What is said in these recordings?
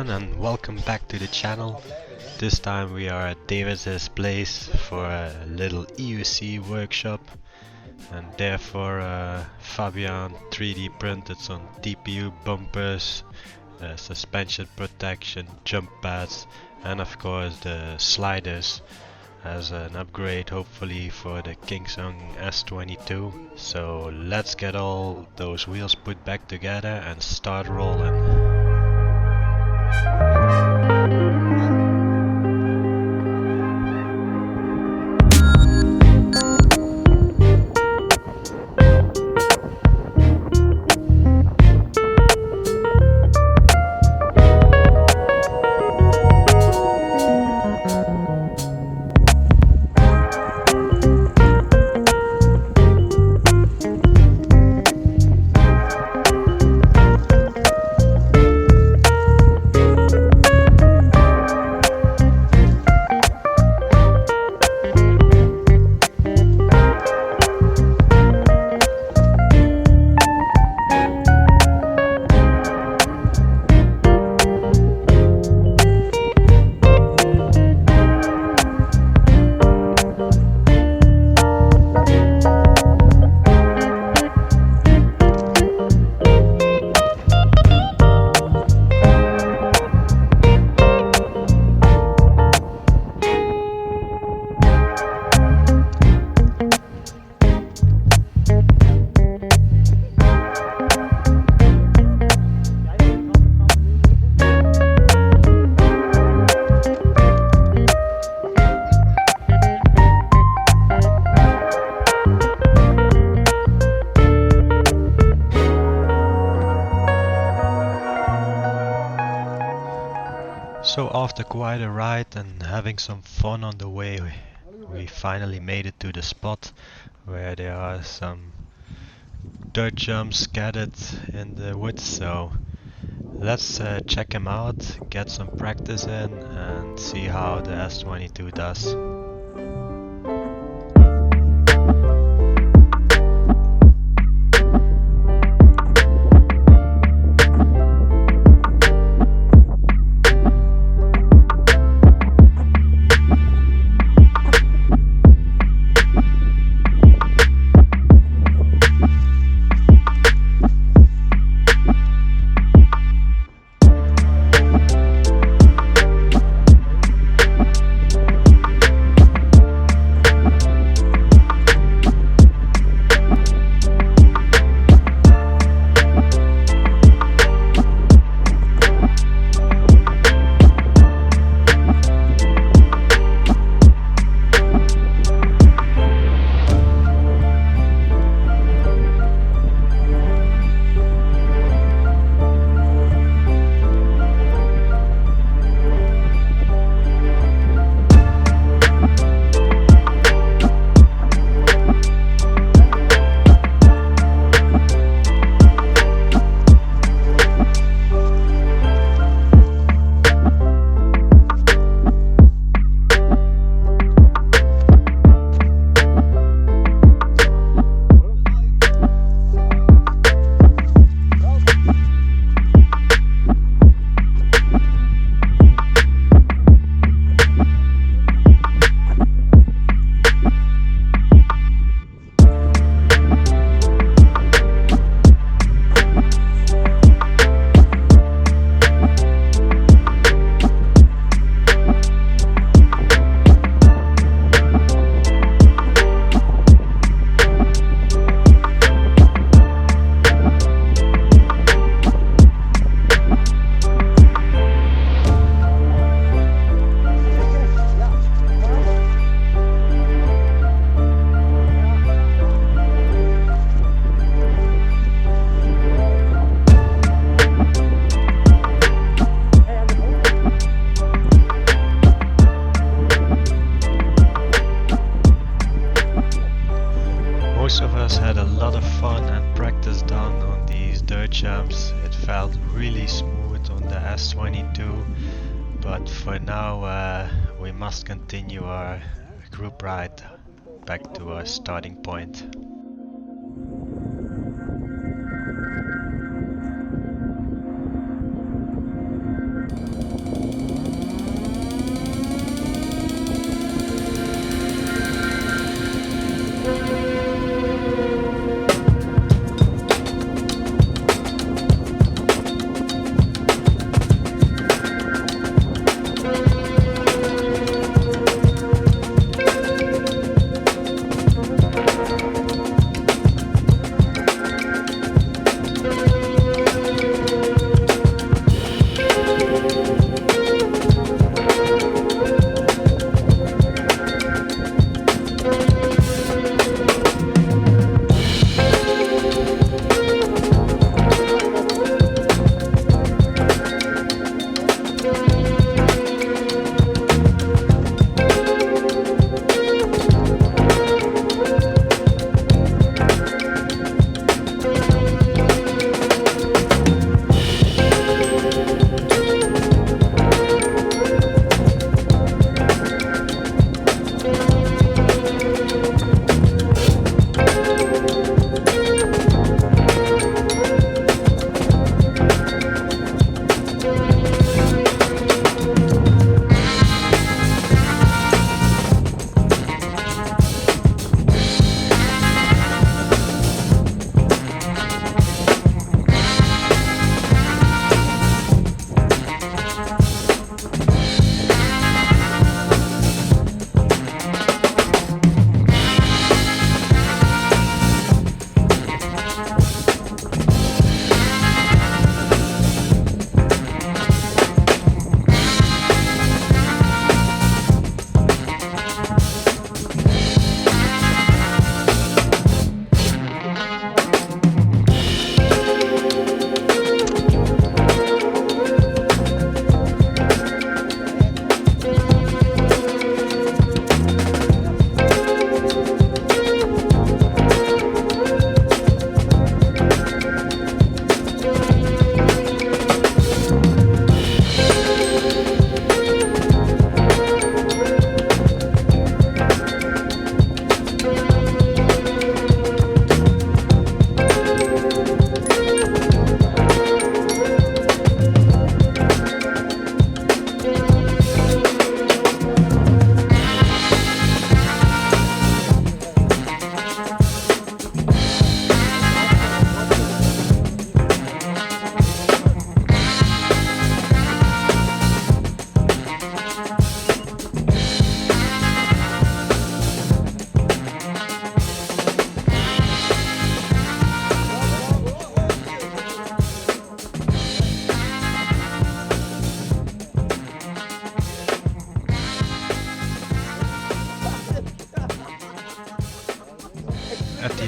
everyone and welcome back to the channel. This time we are at David's place for a little EUC workshop, and therefore Fabian 3D printed some TPU bumpers, suspension protection, jump pads, and of course the sliders as an upgrade hopefully for the Kinsong S22. So let's get all those wheels put back together and start rolling. So after quite a ride and having some fun on the way, we finally made it to the spot where there are some dirt jumps scattered in the woods. So let's check them out, get some practice in and see how the S22 does. Most of us had a lot of fun and practice done on these dirt jumps. It felt really smooth on the S22, but for now we must continue our group ride back to our starting point.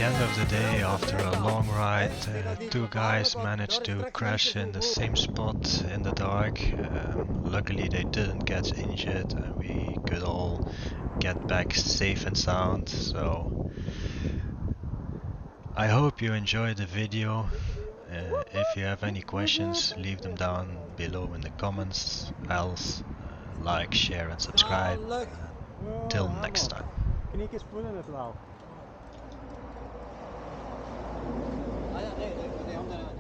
end of the day, after a long ride, two guys managed to crash in the same spot in the dark. Luckily they didn't get injured and we could all get back safe and sound. So I hope you enjoyed the video. If you have any questions, leave them down below in the comments. Else, like, share and subscribe. Till next time. Ah, ja, nee, nee, nee,